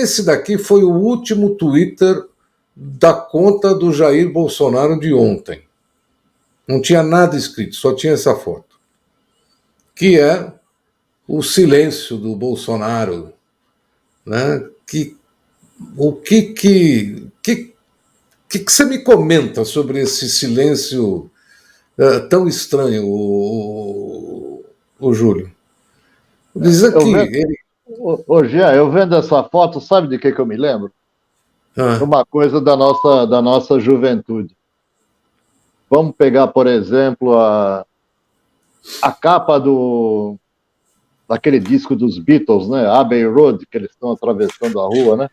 esse daqui foi o último Twitter da conta do Jair Bolsonaro de ontem. Não tinha nada escrito, só tinha essa foto. Que é o silêncio do Bolsonaro, né? O que você me comenta sobre esse silêncio tão estranho, o Júlio? Diz aqui. Jean, eu vendo essa foto, sabe de que eu me lembro? Uma coisa da nossa juventude. Vamos pegar, por exemplo, a capa daquele disco dos Beatles, né? Abbey Road, que eles estão atravessando a rua, né?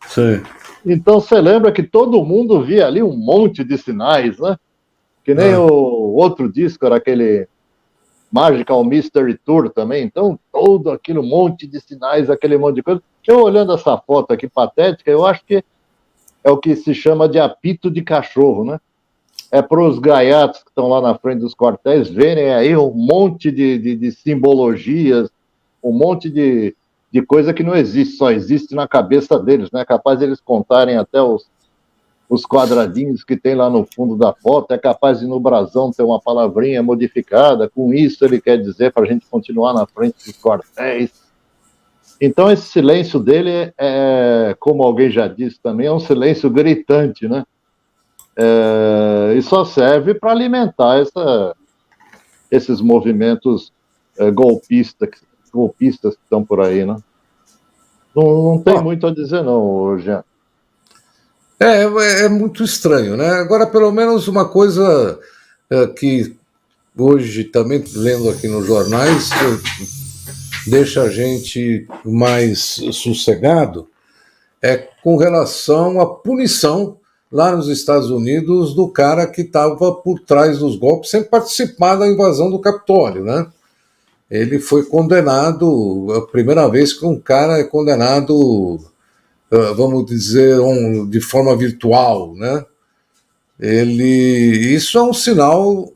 Sim. Então você lembra que todo mundo via ali um monte de sinais, né? Que nem o outro disco, era aquele Magical Mystery Tour também. Então, todo aquele monte de sinais, aquele monte de coisa. Eu olhando essa foto aqui patética, eu acho que é o que se chama de apito de cachorro, né? É para os gaiatos que estão lá na frente dos quartéis verem aí um monte de simbologias, um monte de coisa que não existe, só existe na cabeça deles, né? É capaz deles contarem até os quadradinhos que tem lá no fundo da foto, é capaz de no brasão ter uma palavrinha modificada, com isso ele quer dizer para a gente continuar na frente dos quartéis. Então esse silêncio dele como alguém já disse também, é um silêncio gritante, né? E só serve para alimentar esses movimentos golpistas que estão por aí, né? Não tem muito a dizer não, Jean. É muito estranho, né? Agora, pelo menos uma coisa que hoje também, lendo aqui nos jornais, deixa a gente mais sossegado, é com relação à punição lá nos Estados Unidos do cara que estava por trás dos golpes, sem participar da invasão do Capitólio, né? Ele foi condenado, a primeira vez que um cara é condenado, vamos dizer, de forma virtual, né? Isso é um sinal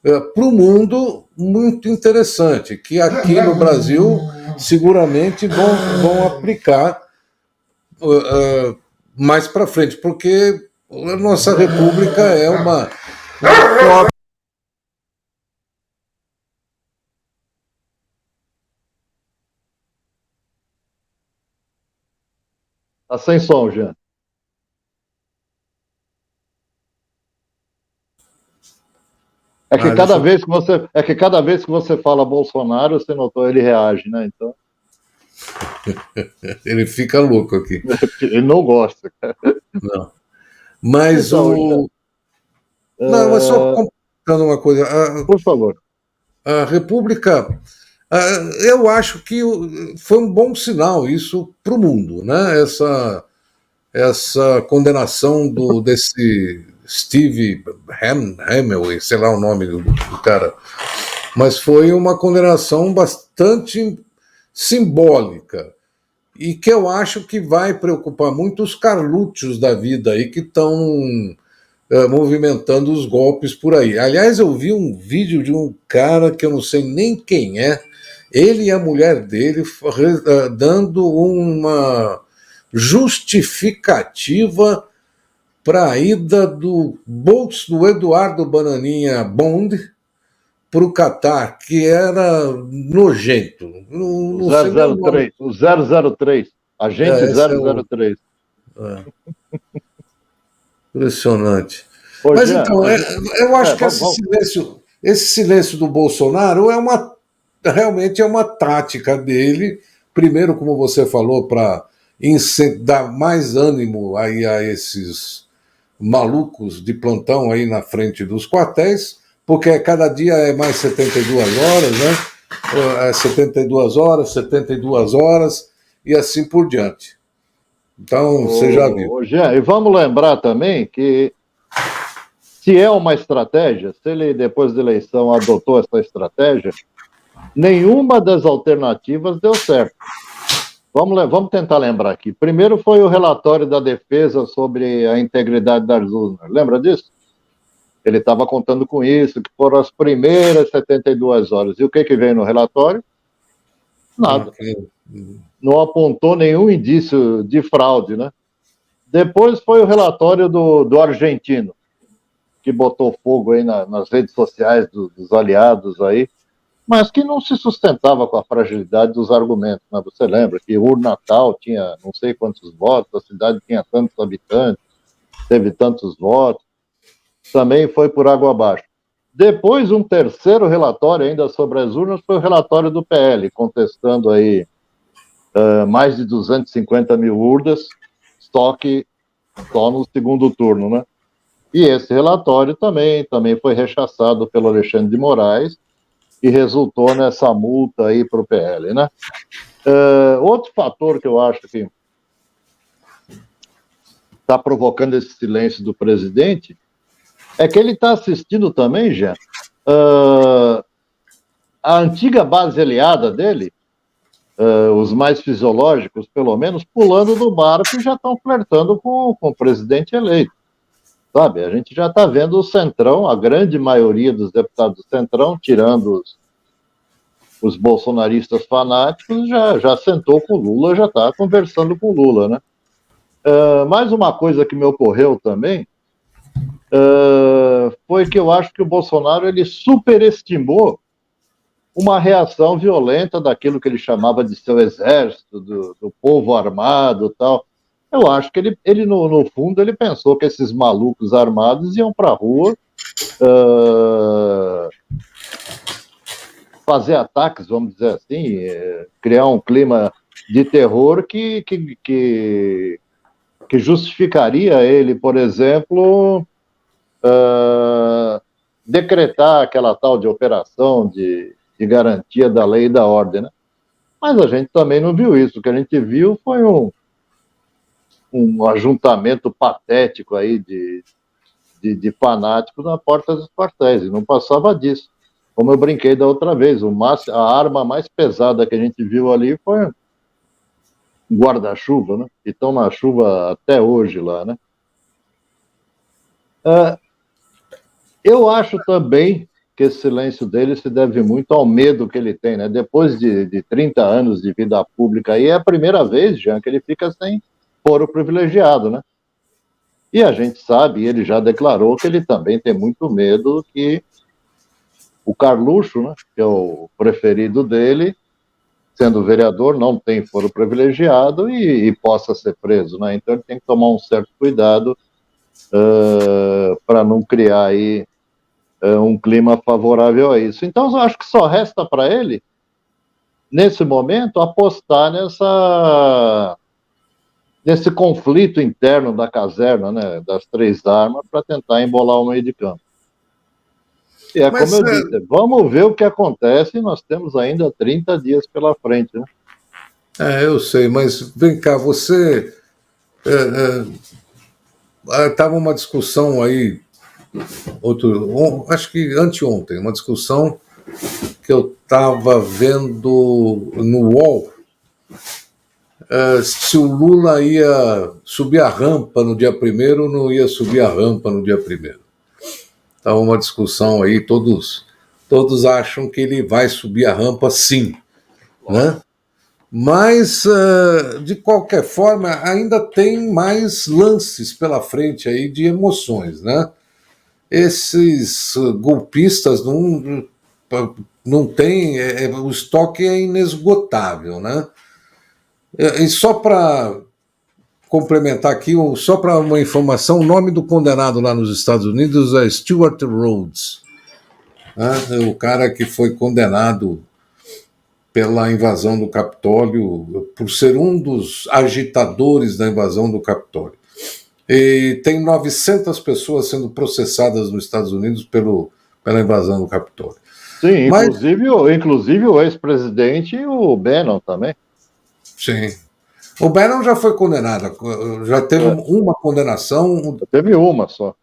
para o mundo muito interessante, que aqui no Brasil seguramente vão aplicar mais para frente, porque a nossa república é uma Tá sem som, Jean. É que cada vez que você fala Bolsonaro, você notou, ele reage, né? Então. Ele fica louco aqui. Ele não gosta. Não. Mas então, Não, mas só completando uma coisa. Por favor. A República, eu acho que foi um bom sinal isso para o mundo, né? Essa condenação desse Steve Hamill, sei lá o nome do cara, mas foi uma condenação bastante simbólica e que eu acho que vai preocupar muito os Carluccios da vida aí que estão movimentando os golpes por aí. Aliás, eu vi um vídeo de um cara que eu não sei nem quem é, ele e a mulher dele dando uma justificativa para a ida do Eduardo Bananinha Bond para o Catar, que era nojento. O 003, o 003, agente 003. Impressionante. Ô, Mas Jean, então, eu acho que esse silêncio do Bolsonaro realmente é uma tática dele, primeiro, como você falou, para dar mais ânimo aí a esses malucos de plantão aí na frente dos quartéis, porque cada dia é mais 72 horas, né? 72 horas, e assim por diante. Então, você já viu. Jean, e vamos lembrar também que se é uma estratégia, se ele depois da eleição adotou essa estratégia, nenhuma das alternativas deu certo. Vamos tentar lembrar aqui. Primeiro foi o relatório da defesa sobre a integridade das urnas. Lembra disso? Ele estava contando com isso, que foram as primeiras 72 horas. E o que veio no relatório? Nada. não apontou nenhum indício de fraude, né? Depois foi o relatório do argentino, que botou fogo aí nas redes sociais dos aliados aí, mas que não se sustentava com a fragilidade dos argumentos, né? Você lembra que o Natal tinha não sei quantos votos, a cidade tinha tantos habitantes, teve tantos votos, também foi por água abaixo. Depois, um terceiro relatório ainda sobre as urnas foi o relatório do PL, contestando aí mais de 250 mil urnas, estoque só no segundo turno, né? E esse relatório também foi rechaçado pelo Alexandre de Moraes e resultou nessa multa aí para o PL, né? Outro fator que eu acho que está provocando esse silêncio do presidente é que ele está assistindo também, já a antiga base aliada dele, os mais fisiológicos, pelo menos, pulando do barco e já estão flertando com o presidente eleito. Sabe, a gente já está vendo o Centrão, a grande maioria dos deputados do Centrão, tirando os bolsonaristas fanáticos, já sentou com o Lula, já está conversando com o Lula, né? Mais uma coisa que me ocorreu também foi que eu acho que o Bolsonaro ele superestimou uma reação violenta daquilo que ele chamava de seu exército, do povo armado e tal. Eu acho que ele no fundo, ele pensou que esses malucos armados iam para a rua fazer ataques, vamos dizer assim, criar um clima de terror que justificaria ele, por exemplo, decretar aquela tal de operação de garantia da lei e da ordem, né? Mas a gente também não viu isso. O que a gente viu foi um ajuntamento patético aí de fanáticos na porta dos quartéis, e não passava disso. Como eu brinquei da outra vez, a arma mais pesada que a gente viu ali foi um guarda-chuva, né? Que estão na chuva até hoje lá, né? Eu acho também que esse silêncio dele se deve muito ao medo que ele tem, né? Depois de 30 anos de vida pública, aí é a primeira vez, Jean, que ele fica sem foro privilegiado, né? E a gente sabe, ele já declarou que ele também tem muito medo que o Carluxo, né, que é o preferido dele, sendo vereador, não tem foro privilegiado e possa ser preso, né? Então ele tem que tomar um certo cuidado para não criar aí um clima favorável a isso. Então eu acho que só resta para ele, nesse momento, apostar nesse conflito interno da caserna, né, das três armas, para tentar embolar o meio de campo. E é como eu disse, vamos ver o que acontece, nós temos ainda 30 dias pela frente, né? Eu sei, mas vem cá, você... Estava uma discussão aí, acho que anteontem, uma discussão que eu estava vendo no UOL, se o Lula ia subir a rampa no dia 1º ou não ia subir a rampa no dia 1º. Estava uma discussão aí, todos acham que ele vai subir a rampa sim, né? Mas, de qualquer forma, ainda tem mais lances pela frente aí de emoções, né? Esses golpistas não tem... o estoque é inesgotável, né? E só para complementar aqui, só para uma informação, o nome do condenado lá nos Estados Unidos é Stewart Rhodes, né? O cara que foi condenado pela invasão do Capitólio, por ser um dos agitadores da invasão do Capitólio. E tem 900 pessoas sendo processadas nos Estados Unidos pela invasão do Capitólio. Sim, inclusive o ex-presidente e o Bannon também. Sim. O Bannon já foi condenado, já teve uma condenação. Teve uma só.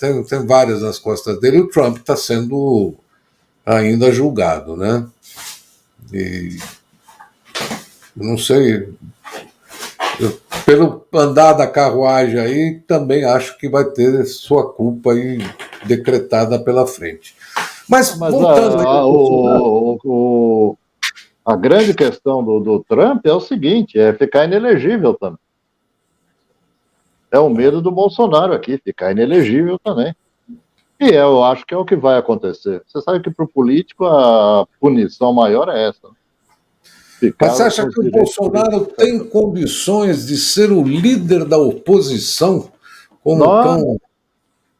Tem várias nas costas dele, e o Trump está sendo ainda julgado, né? E não sei, pelo andar da carruagem aí, também acho que vai ter sua culpa aí decretada pela frente. Mas voltando aí, A grande questão do Trump é o seguinte, é ficar inelegível também. É o medo do Bolsonaro aqui, ficar inelegível também. E eu acho que é o que vai acontecer. Você sabe que para o político a punição maior é essa. Mas você acha que o Bolsonaro tem condições de ser o líder da oposição? Como tão...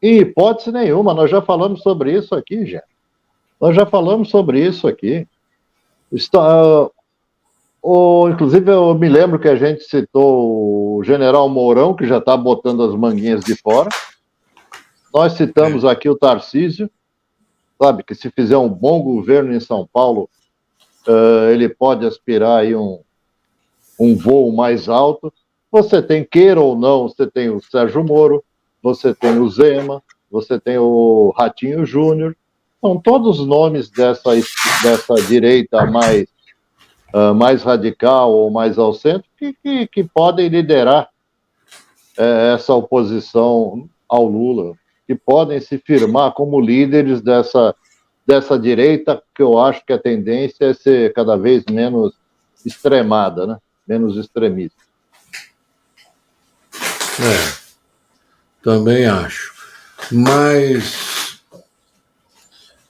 Em hipótese nenhuma, nós já falamos sobre isso aqui, gente. Nós já falamos sobre isso aqui. Inclusive, eu me lembro que a gente citou o general Mourão, que já está botando as manguinhas de fora. Nós citamos aqui o Tarcísio, sabe, que se fizer um bom governo em São Paulo, ele pode aspirar aí um voo mais alto. Você tem, queira ou não, você tem o Sérgio Moro, você tem o Zema, você tem o Ratinho Júnior. São todos nomes dessa direita mais radical ou mais ao centro que podem liderar essa oposição ao Lula, que podem se firmar como líderes dessa direita, que eu acho que a tendência é ser cada vez menos extremada, né? Menos extremista. Também acho. Mas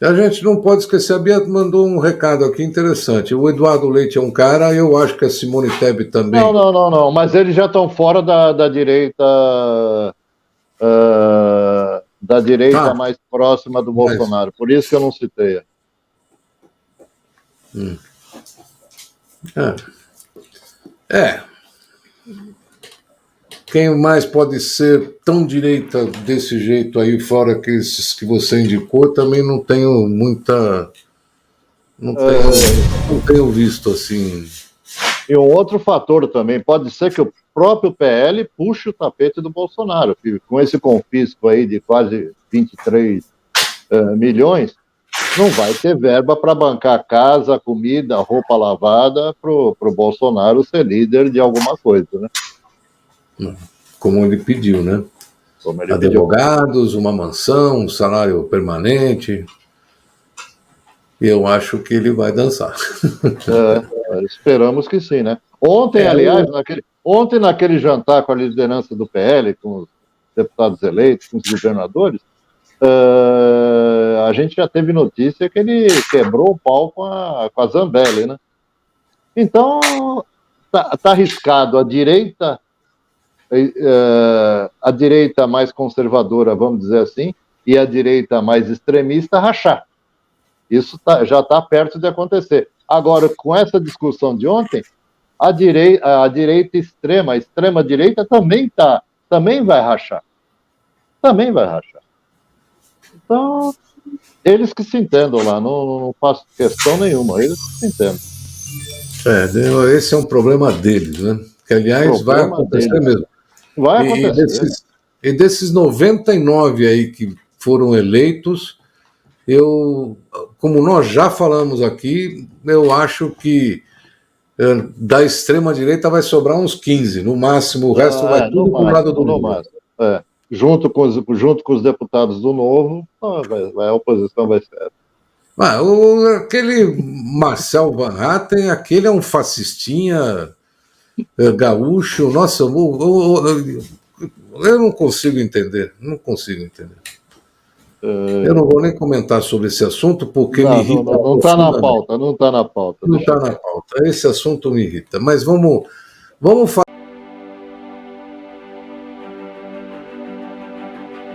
a gente não pode esquecer, a Bia mandou um recado aqui interessante. O Eduardo Leite é um cara, eu acho que a Simone Tebet também. Não, mas eles já estão fora da direita mais próxima do Bolsonaro, por isso que eu não citei. Quem mais pode ser tão direita desse jeito aí, fora que esses que você indicou, também não tenho muita... Não tenho visto assim. E um outro fator também, pode ser que o próprio PL puxe o tapete do Bolsonaro, com esse confisco aí de quase 23 milhões, não vai ter verba para bancar casa, comida, roupa lavada para o Bolsonaro ser líder de alguma coisa, né? Como ele pediu, né? Advogados, uma mansão, um salário permanente. Eu acho que ele vai dançar. Esperamos que sim, né? Ontem, aliás, naquele jantar com a liderança do PL, com os deputados eleitos, com os governadores, a gente já teve notícia que ele quebrou o pau com a Zambelli, né? Então, tá arriscado a direita mais conservadora, vamos dizer assim, e a direita mais extremista rachar. Isso já está perto de acontecer. Agora, com essa discussão de ontem, a direita extrema, a extrema-direita também vai rachar. Também vai rachar. Então, eles que se entendam lá, não faço questão nenhuma, eles que se entendam. Esse é um problema deles, né? Que, aliás, vai acontecer mesmo. Vai acontecer. E desses 99 aí que foram eleitos, como nós já falamos aqui, eu acho que da extrema-direita vai sobrar uns 15, no máximo, o resto vai tudo para o lado do Lula. Junto com os deputados do Novo, a oposição vai ser. Aquele Marcel Van Hatten, aquele é um fascistinha gaúcho. Nossa, eu não consigo entender. Eu não vou nem comentar sobre esse assunto, porque me irrita. Não está na pauta. Não está na pauta. Esse assunto me irrita. Mas vamos falar.